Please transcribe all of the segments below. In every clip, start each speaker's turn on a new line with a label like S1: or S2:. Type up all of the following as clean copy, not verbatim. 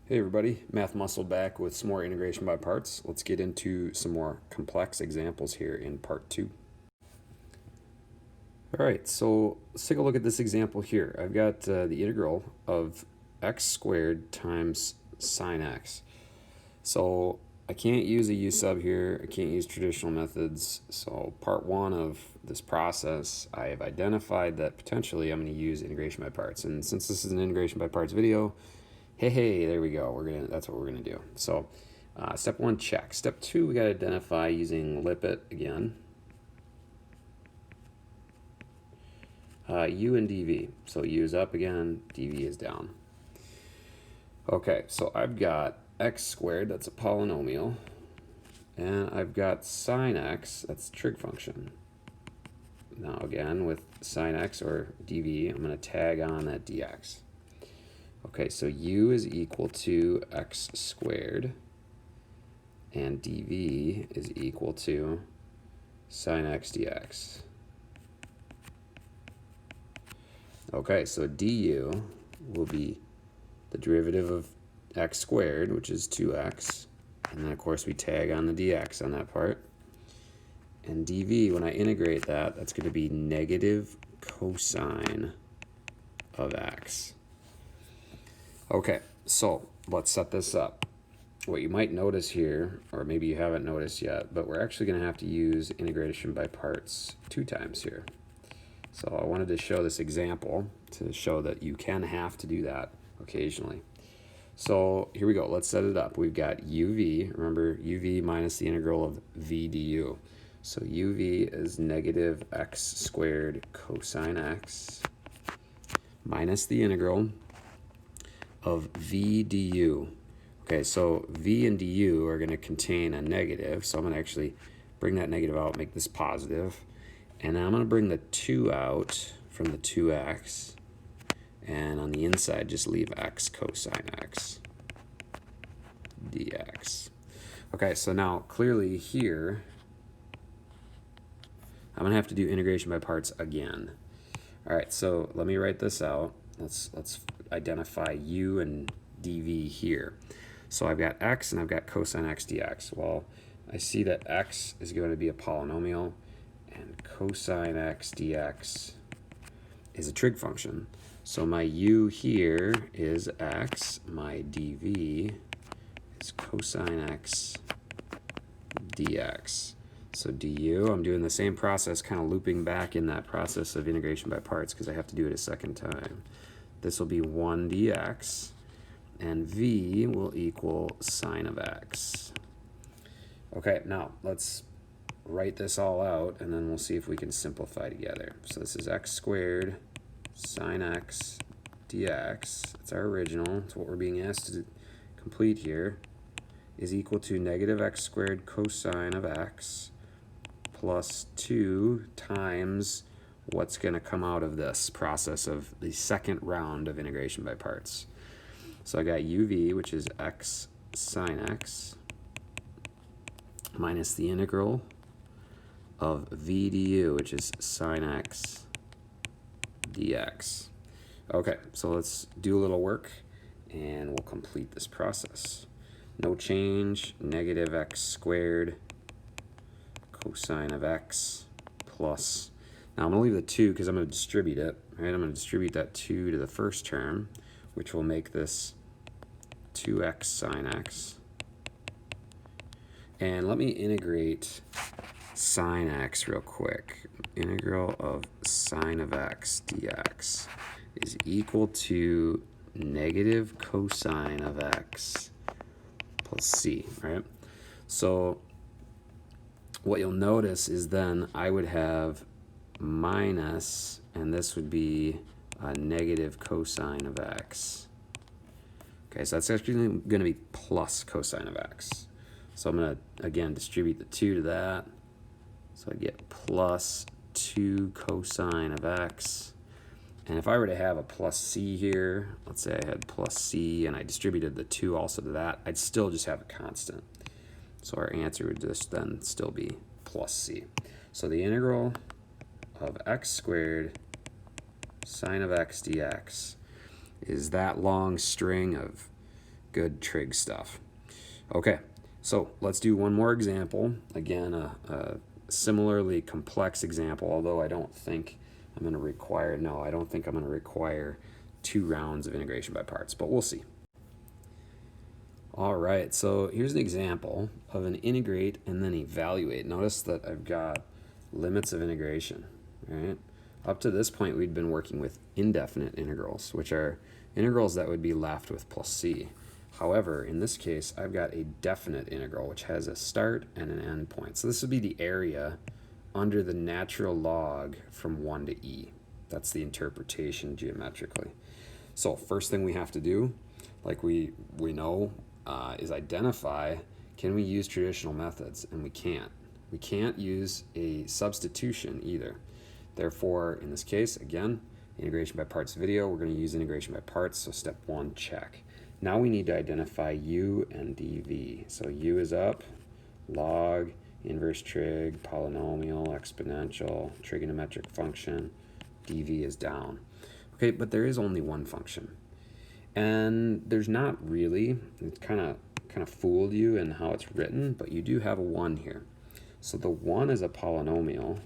S1: Hey everybody, Math Muscle back with some more integration by parts. Let's get into some more complex examples here in part 2. Alright, so let's take a look at this example here. I've got the integral of x squared times sine x. So I can't use a u sub here, I can't use traditional methods. So part 1 of this process, I have identified that potentially I'm going to use integration by parts. And since this is an integration by parts video, hey, there we go. That's what we're gonna do. So, step 1, check. Step 2, we gotta identify using Lipit again. U and dv. So u is up again, dv is down. Okay, so I've got x squared, that's a polynomial, and I've got sine x, that's a trig function. Now again, with sine x or dv, I'm gonna tag on that dx. Okay, so u is equal to x squared, and dv is equal to sine x dx. Okay, so du will be the derivative of x squared, which is 2x, and then of course we tag on the dx on that part. And dv, when I integrate that, that's going to be negative cosine of x. Okay, so let's set this up. What you might notice here, or maybe you haven't noticed yet, but we're actually going to have to use integration by parts 2 times here. So I wanted to show this example to show that you can have to do that occasionally. So here we go, let's set it up. We've got uv, remember uv minus the integral of v du. So uv is negative x squared cosine x minus the integral of v du. Okay, so v and du are going to contain a negative, so I'm going to actually bring that negative out, make this positive, and then I'm going to bring the 2 out from the 2x, and on the inside just leave x cosine x dx. Okay, so now clearly here I'm going to have to do integration by parts again. All right, so let me write this out. Let's identify u and dv here. So I've got x and I've got cosine x dx. Well, I see that x is going to be a polynomial and cosine x dx is a trig function. So my u here is x, my dv is cosine x dx. So du, I'm doing the same process, kind of looping back in that process of integration by parts because I have to do it a second time. This will be 1 dx, and v will equal sine of x. Okay, now let's write this all out, and then we'll see if we can simplify together. So this is x squared sine x dx. It's our original. It's what we're being asked to complete here, is equal to negative x squared cosine of x plus 2 times what's going to come out of this process of the second round of integration by parts. So I got uv, which is x sine x, minus the integral of v du, which is sine x dx. Okay, so let's do a little work and we'll complete this process. No change, negative x squared cosine of x plus, now I'm going to leave the 2 because I'm going to distribute it, right? I'm going to distribute that 2 to the first term, which will make this 2x sine x. And let me integrate sine x real quick. Integral of sine of x dx is equal to negative cosine of x plus c, right? So what you'll notice is then I would have minus, and this would be a negative cosine of x. Okay, so that's actually going to be plus cosine of x. So I'm going to, again, distribute the 2 to that. So I get plus 2 cosine of x. And if I were to have a plus c here, let's say I had plus c and I distributed the 2 also to that, I'd still just have a constant. So our answer would just then still be plus c. So the integral of x squared sine of x dx is that long string of Good trig stuff. Okay, so let's do one more example. Again, a similarly complex example, although I don't think I'm going to require, no, I don't think I'm going to require 2 rounds of integration by parts, but we'll see. All right, so here's an example of an integrate and then evaluate. Notice that I've got limits of integration, right? Up to this point, we'd been working with indefinite integrals, which are integrals that would be left with plus c. However, in this case, I've got a definite integral, which has a start and an end point. So this would be the area under the natural log from 1 to e. That's the interpretation geometrically. So first thing we have to do, like we know, is identify, can we use traditional methods? And we can't. We can't use a substitution either. Therefore, in this case, again, integration by parts video, we're going to use integration by parts, so step 1, check. Now we need to identify u and dv. So u is up, log, inverse trig, polynomial, exponential, trigonometric function, dv is down. Okay, but there is only one function. And there's not really, it's kind of fooled you in how it's written, but you do have a 1 here. So the 1 is a polynomial,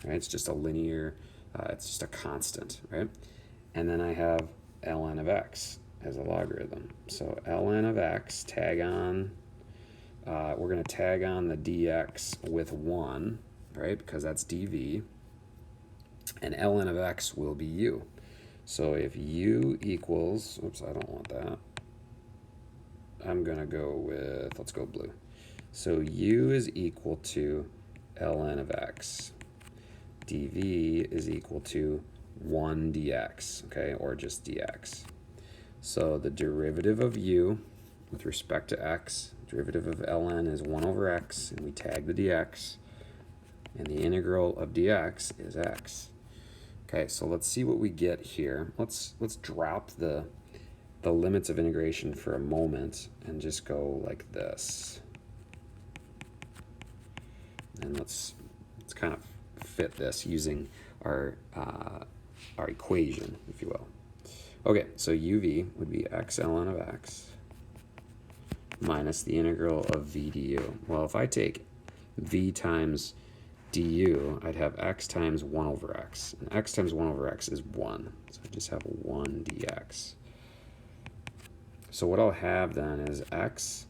S1: right? It's just a linear, it's just a constant, right? And then I have ln of x as a logarithm. So ln of x, tag on, we're going to tag on the dx with 1, right? Because that's dv. And ln of x will be u. So if u equals, oops, I don't want that. I'm going to go with, let's go blue. So u is equal to ln of x. dv is equal to 1 dx, okay, or just dx. So the derivative of u with respect to x, derivative of ln is 1 over x, and we tag the dx, and the integral of dx is x. Okay, so let's see what we get here. Let's drop the limits of integration for a moment and just go like this. And let's kind of fit this using our equation, if you will. Okay, so uv would be x ln of x minus the integral of v du. Well, if I take v times du, I'd have x times 1 over x. And x times 1 over x is 1. So I just have 1 dx. So what I'll have then is x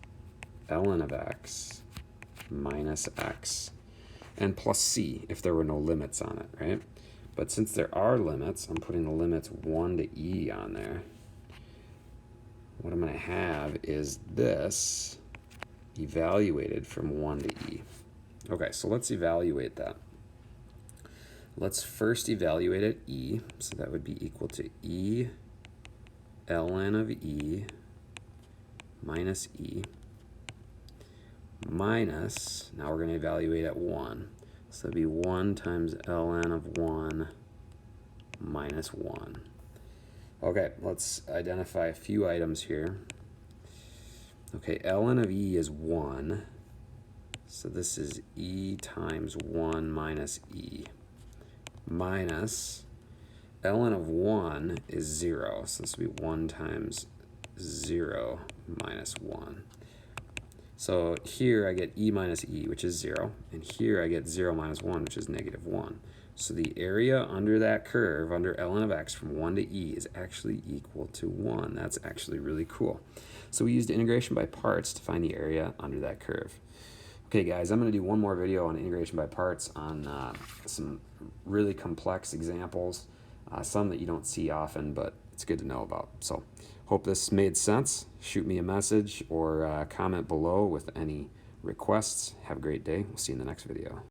S1: ln of x minus x and plus c if there were no limits on it, right? But since there are limits, I'm putting the limits 1 to e on there. What I'm going to have is this evaluated from 1 to e. Okay, so let's evaluate that. Let's first evaluate at e, so that would be equal to e ln of e minus e minus, now we're going to evaluate at 1. So that'd be 1 times ln of 1 minus 1. Okay, let's identify a few items here. Okay, ln of e is 1. So this is e times 1 minus e minus ln of 1 is 0. So this will be 1 times 0 minus 1. So here I get e minus e, which is 0, and here I get 0 minus 1, which is negative 1. So the area under that curve, under ln of x from 1 to e, is actually equal to 1. That's actually really cool. So we used integration by parts to find the area under that curve. Okay guys, I'm going to do one more video on integration by parts on some really complex examples, some that you don't see often, but it's good to know about. So hope this made sense. Shoot me a message or comment below with any requests. Have a great day. We'll see you in the next video.